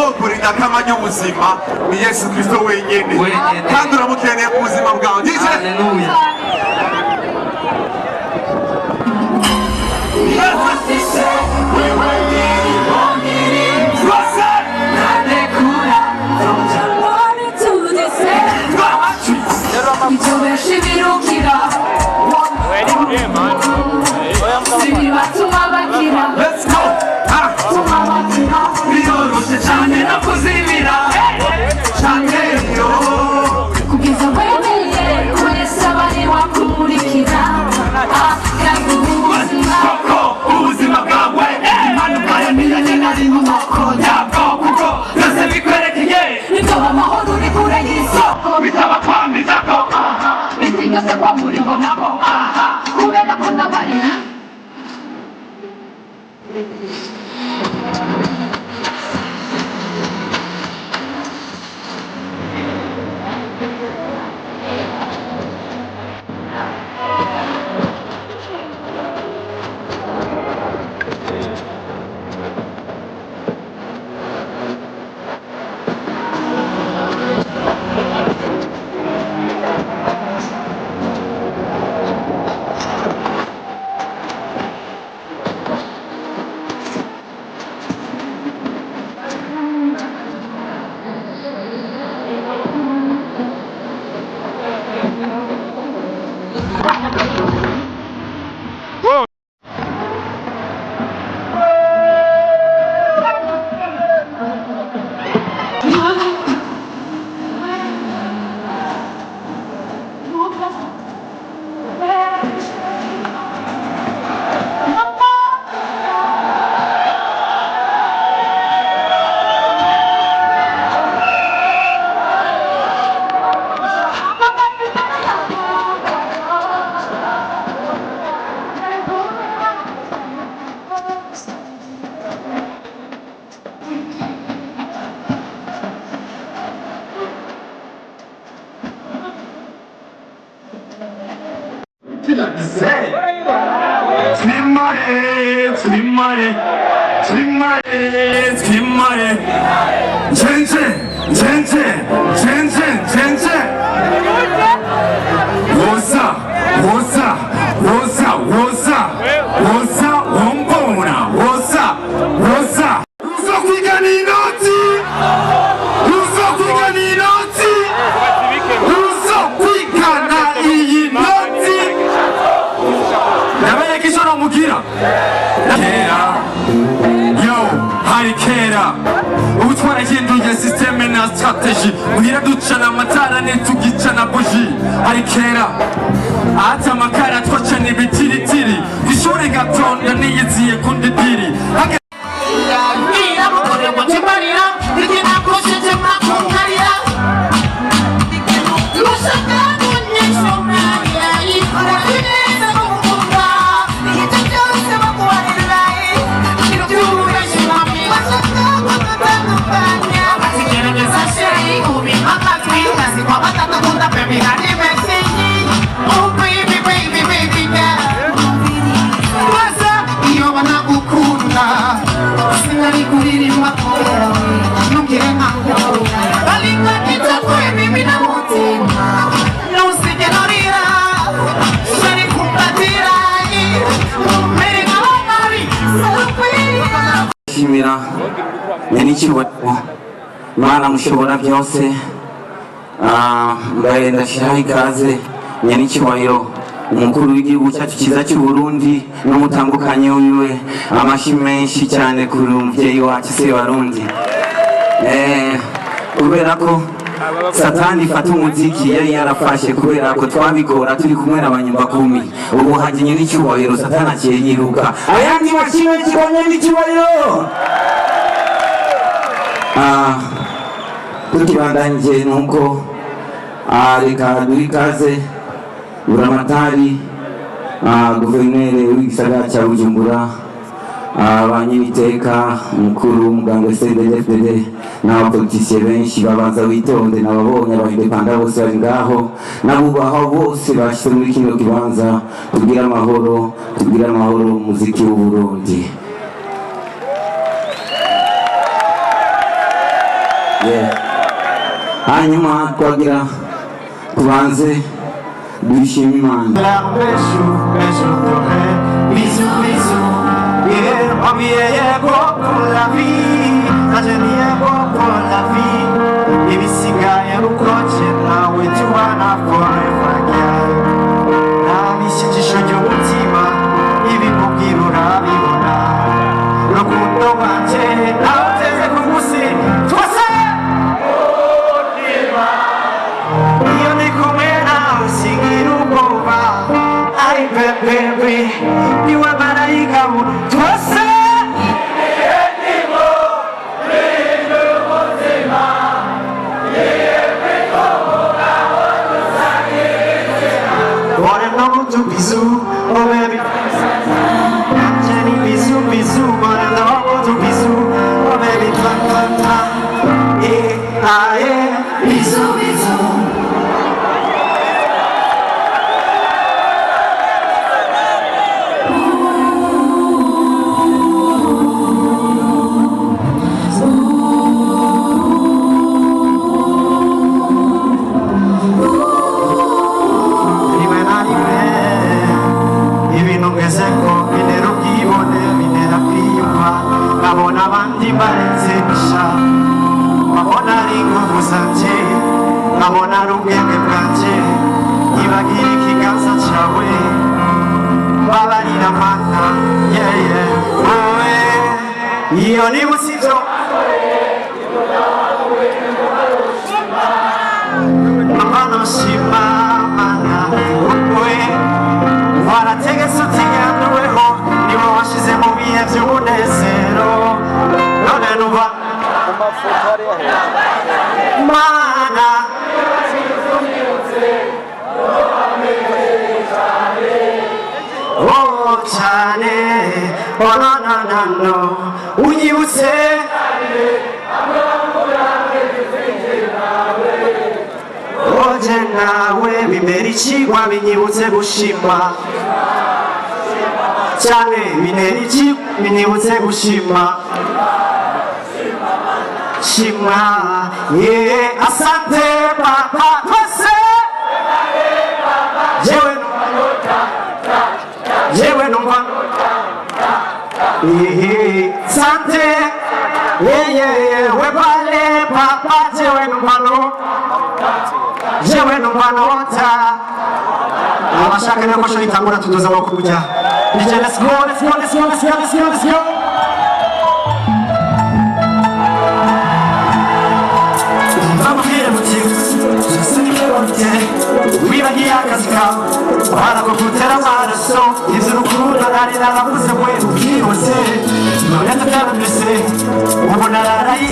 isoko ridakamanya ubuzima ni Yesu Kristo wenyine kandi uramukeneye ku buzima bwawe. Haleluya. Let's go. strategy muhira ducana amatara netugicana buji arikera ata makara twacana ibitiritiri ishuri gatonda niyiziye kundidiri Shimira nyanicyubahiro Mana mushobora byose mbaye ndashiraho ikaze nyanicyubahiro umukuru w'igihugu cyacu cyiza cy'u Burundi n'umutandukanye wiwe amashi menshi cyane kuri umuvyeyi wacu se Barundi kubera ko Satani fata umuziki yari yarafashe kubera ko twabigora turi kumwe n'abanyumva kumi ubu haje nyanicyubahiro Satani aciyiruka ayandi mashimwe kibonye n'icyubahiro tukibandanje nuko reka duhe ikaze Buramatari guverineri w'igisagara cya Bujumbura abanyiteka mukuru umuganga CDFDD n'abapolitisiye benshi babanza witonde n'ababonye abahindepanda bose bari ngaho n'abubaho bose bashyize muri kino kibanza tubwire amahoro muziki w'u Burundi hanyuma twagira tubanze dushime Imana. Bisous, bisous, yeah, on vieillit pour la vie, la jeunesse pour la vie. Et bisiga ya rukoche nawe tubana forever girl. Na bishijisho ry'umutima ibimubwira urabibona. Rukundo rwanje nawuteze ku musi twese. Iyo ndi kumwe nawe singira ubwoba. Ay baby, you are malaika twese. Bisous, oh baby. Jenny, bisous, bisous, but I love to bisous, oh baby, twa, twa, twa. Yeah, ah, yeah, bisous, bisous. Abona rugenge bwanje ibagira ikiganza cyawe babarira mana yeah yeah oe iyo ni busivyo amana shima mana oe warategetse utiganduweho niwo washize mu bihe by'umunezero none nuba mana oh cyane oh no no no no unyibutse oje nawe bimera ikigwa binyibutse gushima cyane bintera iki binyibutse gushima shima yeah asante papa twese jewe numva sante we pale papa jewe numva nota abashaka nuko shari tangura tudoza amaboko kujya DJ let's go wibagiye akazi kawe barakugutera amaraso iby'urukundo nari naravuze we ubwihuse none ndabyarumvise ubu nararaye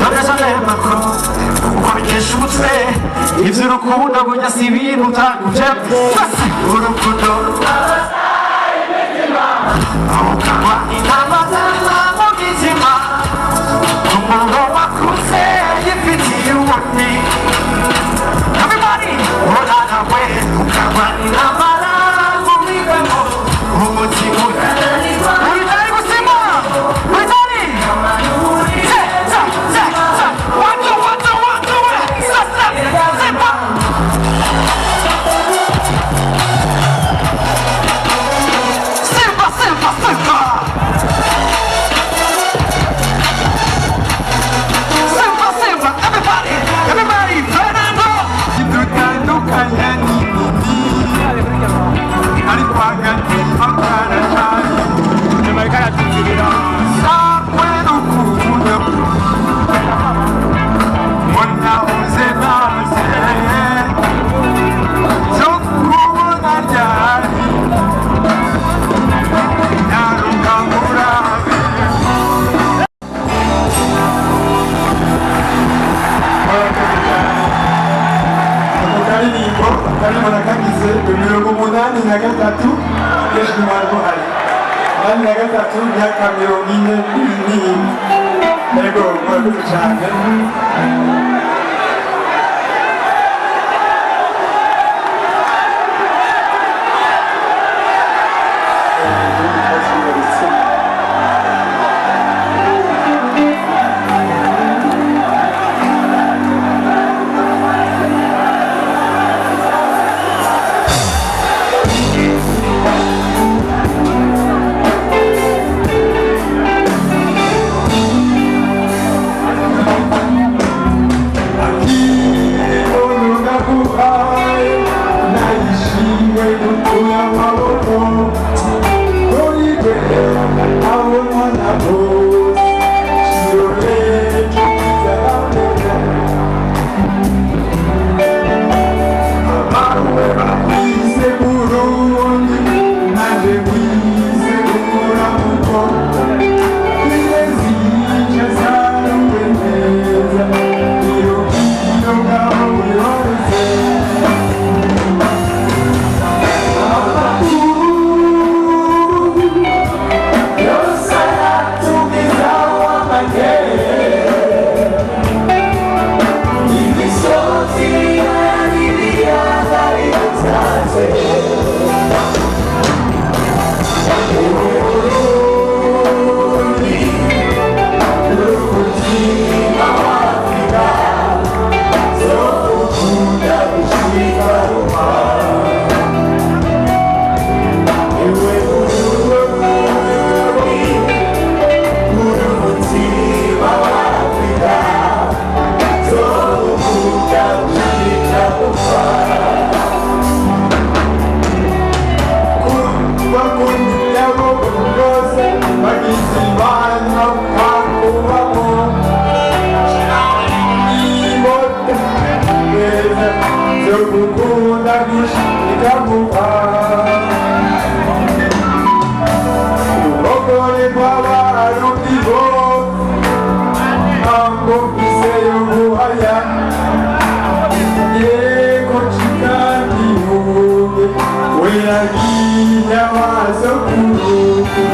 none janayemako uko bikesha umutwe iby'urukundo burya si ibintu utaguje urukundo ukagwa inama mu bwizima umuntu wakuze yifitiye ubundi Olana we, ukabani na mara, umibemo, umutima Uitari kusima, uitari Watu we, sasa, sepa Sempa, everybody, Fernando mirongo umunani na gatatu yesu mwaruhari umunani na gatatu myaka mirongo ine n'imwe yego murakoze cyane kukunda nikakupa Ogole baba yukibo Ambo kiseyo buhaya Yeko chikandi huge Wea ginya wazo kuruku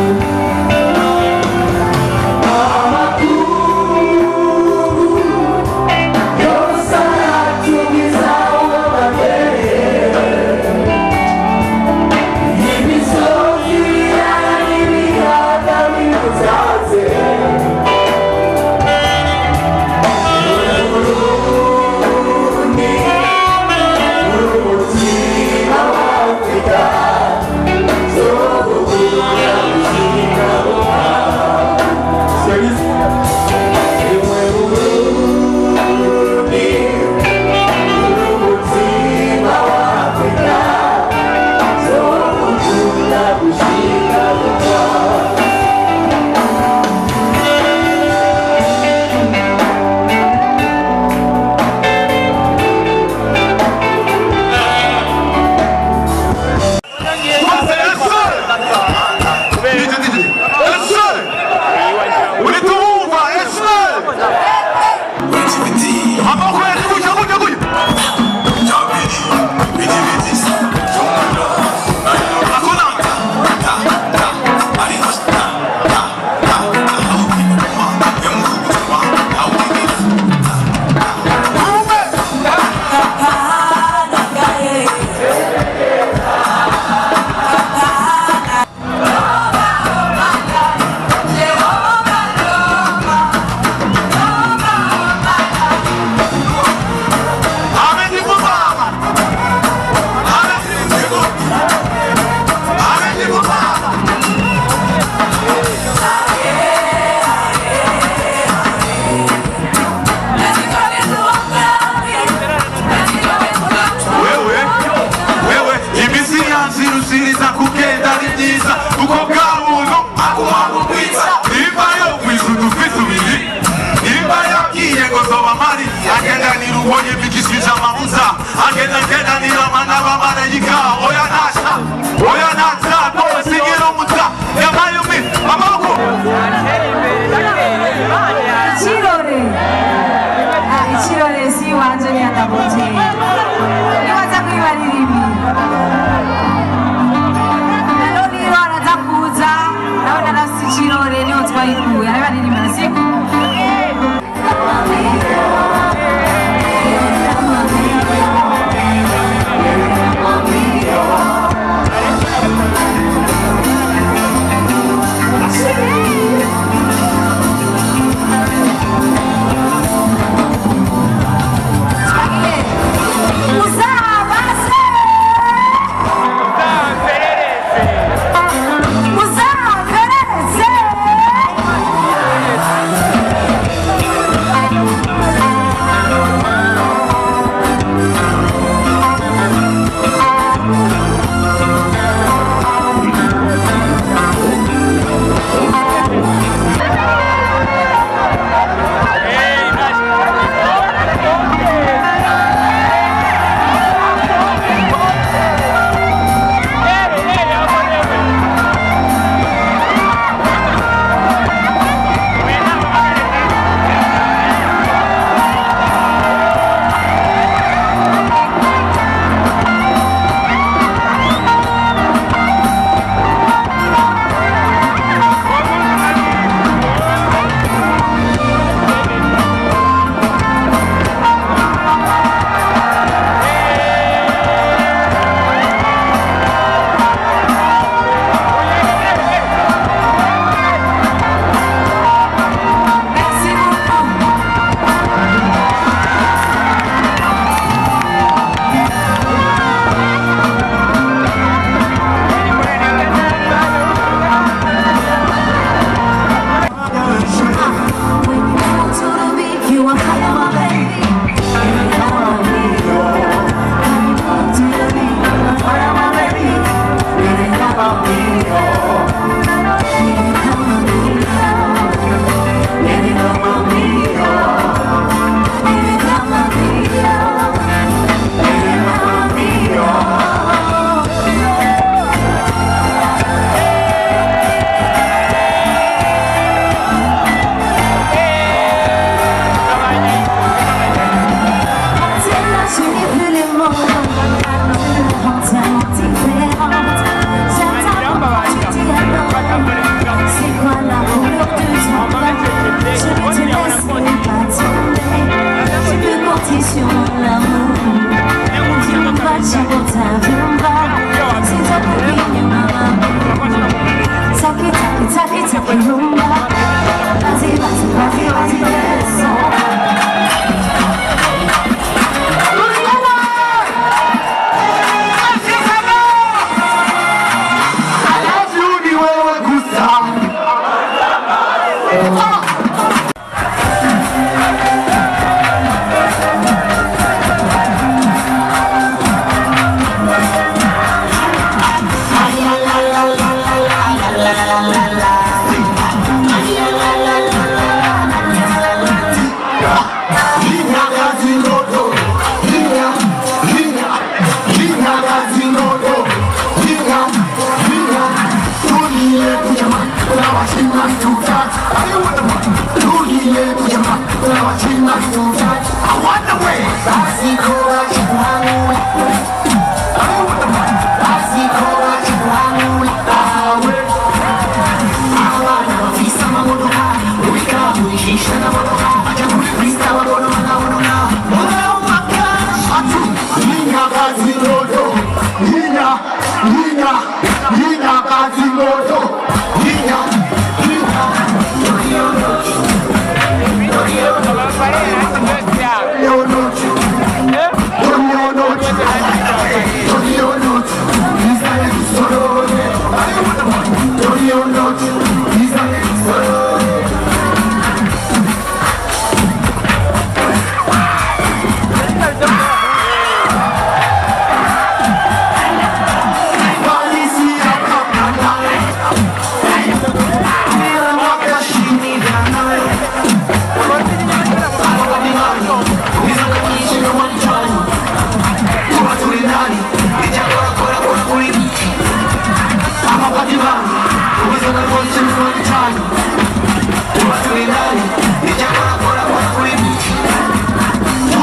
Niwaza kuibalirimi. Nalo liro araza kuza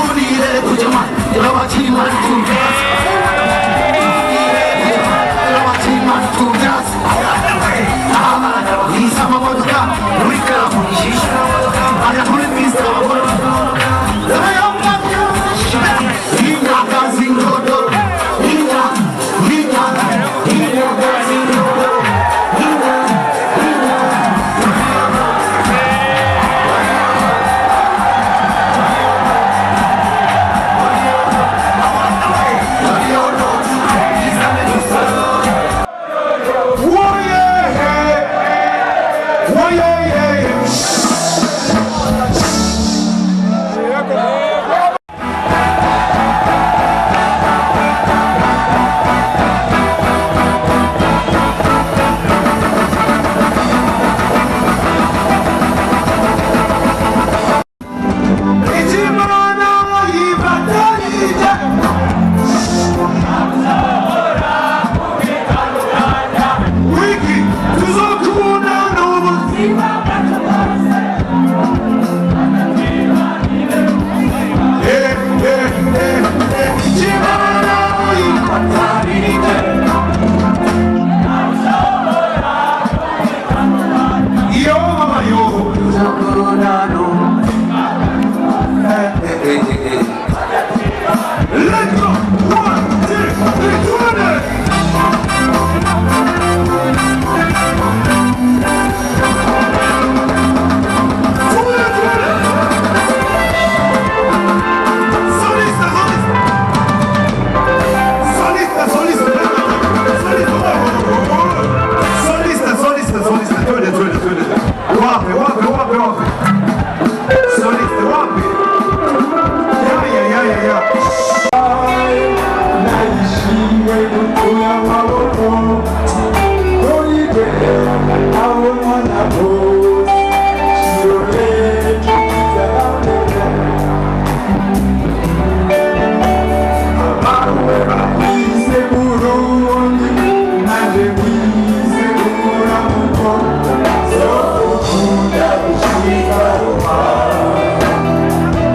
Unire kujaman, ila wachini malitu